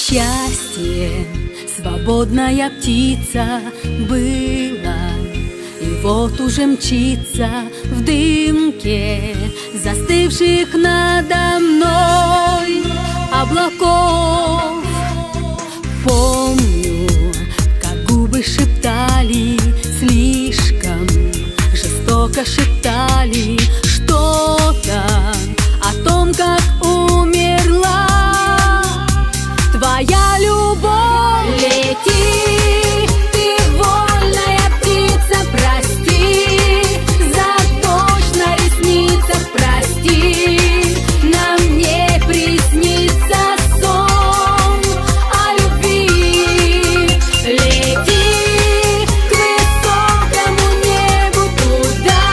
Счастье, свободная птица была, и вот уже мчится в дымке застывших надо мной облаков. Помню, как губы шептали, слишком жестоко шептали что-то о том, как умерла твоя любовь. Лети, ты вольная птица, прости за дождь на ресницах, прости, нам не приснится сон о любви. Лети к высокому небу, туда,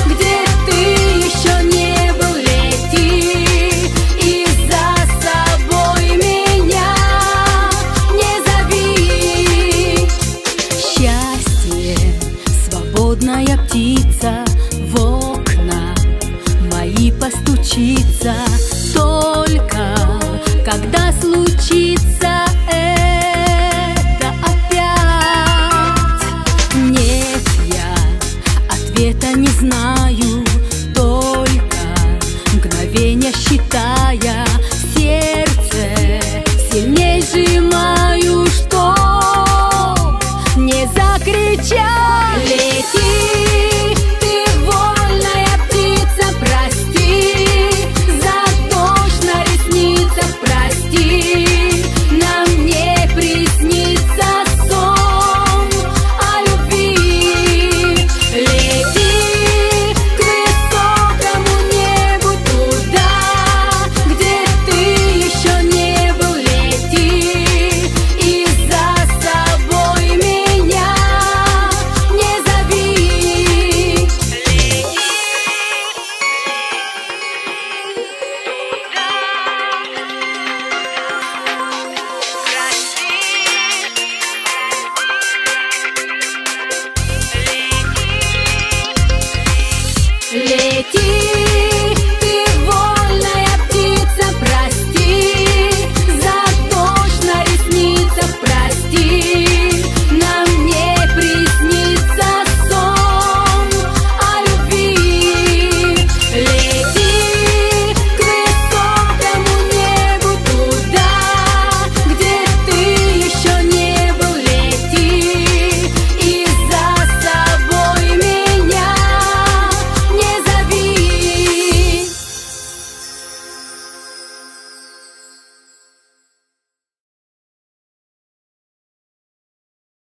где ты еще не был. Лети и за собой меня не зови. Счастье, свободная птица, в окна мои постучится.